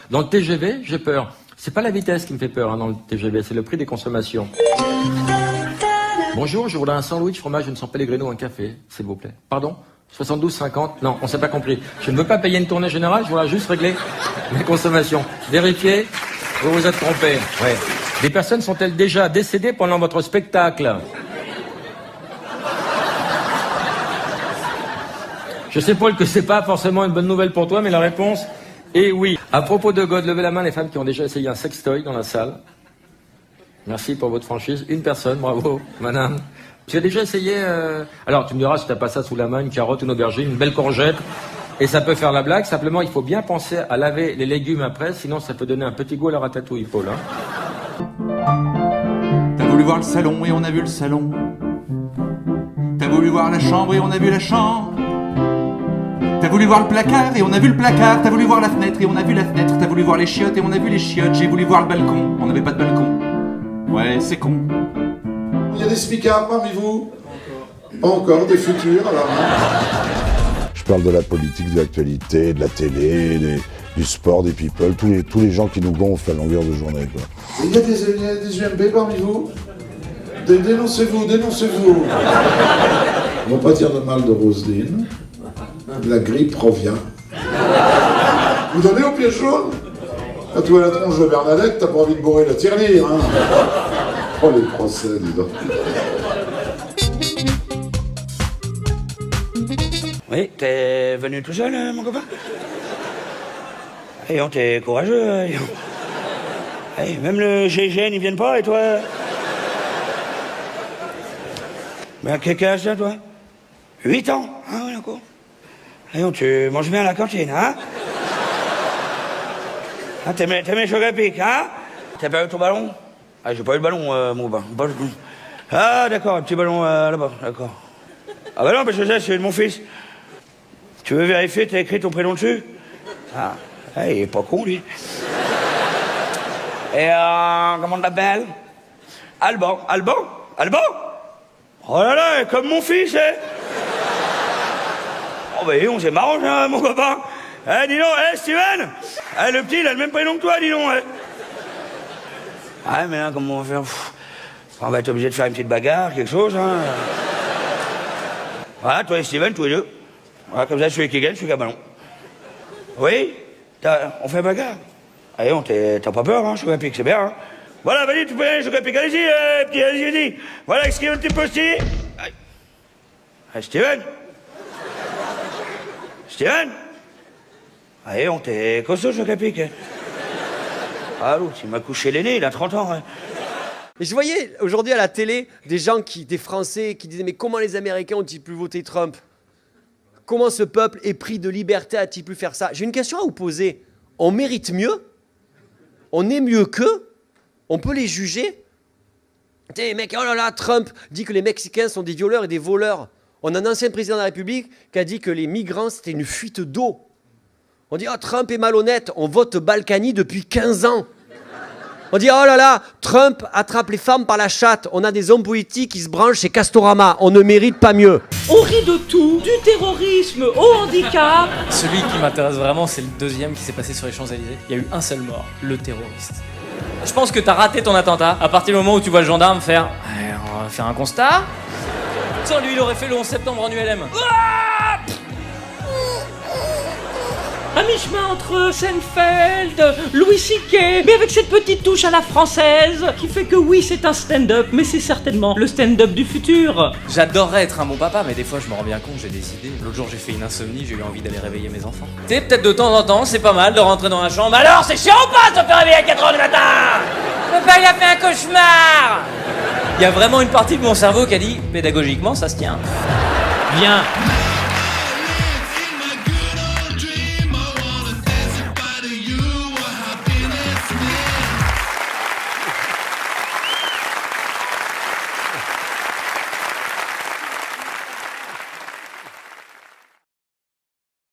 Dans le TGV, j'ai peur. C'est pas la vitesse qui me fait peur dans le TGV, c'est le prix des consommations. Bonjour, je voudrais un sandwich, fromage, une sans Pellegrino, un café, s'il vous plaît. Pardon 72,50 Non, on s'est pas compris. Je ne veux pas payer une tournée générale, je voudrais juste régler mes consommations. Vérifiez, vous vous êtes trompé. Ouais. Des personnes sont-elles déjà décédées pendant votre spectacle? Je sais, Paul, que c'est pas forcément une bonne nouvelle pour toi, mais la réponse est oui. À propos de God, levez la main les femmes qui ont déjà essayé un sextoy dans la salle. Merci pour votre franchise. Une personne, bravo, madame. Tu as déjà essayé... Alors, tu me diras si t'as pas ça sous la main, une carotte, une aubergine, une belle courgette, et ça peut faire la blague. Simplement, il faut bien penser à laver les légumes après, sinon ça peut donner un petit goût à la ratatouille, Paul. Hein. T'as voulu voir le salon et on a vu le salon. T'as voulu voir la chambre et on a vu la chambre. T'as voulu voir le placard et on a vu le placard. T'as voulu voir la fenêtre et on a vu la fenêtre. T'as voulu voir les chiottes et on a vu les chiottes. J'ai voulu voir le balcon, on n'avait pas de balcon. Ouais, c'est con. Il y a des smicards parmi vous? Pas encore, des futurs alors. Je parle de la politique, de l'actualité, de la télé, du sport, des people, tous les gens qui nous gonflent à longueur de journée, quoi. Il y a des UMP parmi vous? Dénoncez-vous, dénoncez-vous. On va pas dire de mal de Roselyne. La grippe revient. Vous donnez au pied jaune? Quand tu vois la tronche de Bernadette, t'as pas envie de bourrer la tirelire, hein? Oh, les procès, dis donc. Oui, t'es venu tout seul, mon copain? Ayons, t'es courageux, ayons. Hey, même le GIGN, ils viennent pas, et toi? Ben, quel âge t'as, toi? 8 ans? Ah oui, d'accord. Ayons, tu manges bien à la cantine, hein? Ah, t'aimes les chocs à pic, hein? T'as pas eu ton ballon? Ah, j'ai pas eu le ballon, mon copain. Ah, d'accord, un petit ballon là-bas, d'accord. Ah bah non, parce que ça, c'est de mon fils. Tu veux vérifier, t'as écrit ton prénom dessus? Ah, il est pas con, lui. Et comment on t'appelle? Alban. Alban? Alban? Oh là là, comme mon fils, hein? Oh bah c'est marrant, ça, mon copain. Eh, dis donc, Steven! Le petit, il a le même prénom que toi, dis donc, Ah, mais là, comment on va faire? On va être obligé de faire une petite bagarre, quelque chose, hein. Voilà, toi et Steven, tous les deux. Voilà, comme ça, celui qui gagne, celui qui a le ballon. Oui? On fait bagarre? Allez, t'as pas peur, hein, choc à pic, c'est bien, hein. Voilà, vas-y, tu peux y aller, choc à pic, allez-y, petit, allez-y, vas-y. Voilà, excuse un petit peu aussi. Steven? Steven? Allez, t'es costaud, choc à pic. Ah, l'autre, il m'a couché l'aîné, il a 30 ans, hein. Et je voyais aujourd'hui à la télé des Français qui disaient mais comment les Américains ont-ils pu voter Trump? Comment ce peuple épris de liberté a-t-il pu faire ça? J'ai une question à vous poser. On mérite mieux? On est mieux qu'eux? On peut les juger? T'es mec, oh là là, Trump dit que les Mexicains sont des violeurs et des voleurs. On a un ancien président de la République qui a dit que les migrants c'était une fuite d'eau. On dit oh Trump est malhonnête, on vote Balkany depuis 15 ans. On dit, oh là là, Trump attrape les femmes par la chatte. On a des hommes politiques qui se branchent chez Castorama. On ne mérite pas mieux. On rit de tout, du terrorisme au handicap. Celui qui m'intéresse vraiment, c'est le deuxième qui s'est passé sur les Champs-Élysées. Il y a eu un seul mort, le terroriste. Je pense que t'as raté ton attentat à partir du moment où tu vois le gendarme faire on va faire un constat. Tiens, lui, il aurait fait le 11 septembre en ULM. À mi-chemin entre Seinfeld, Louis C.K., mais avec cette petite touche à la française qui fait que oui, c'est un stand-up, mais c'est certainement le stand-up du futur. J'adorerais être un bon papa, mais des fois je me rends bien compte, j'ai des idées. L'autre jour j'ai fait une insomnie, j'ai eu envie d'aller réveiller mes enfants. Tu sais, peut-être de temps en temps, c'est pas mal de rentrer dans la chambre. Alors, c'est chiant ou pas de se faire réveiller à 4h du matin? Papa, il a fait un cauchemar. Il y a vraiment une partie de mon cerveau qui a dit, pédagogiquement, ça se tient. Viens.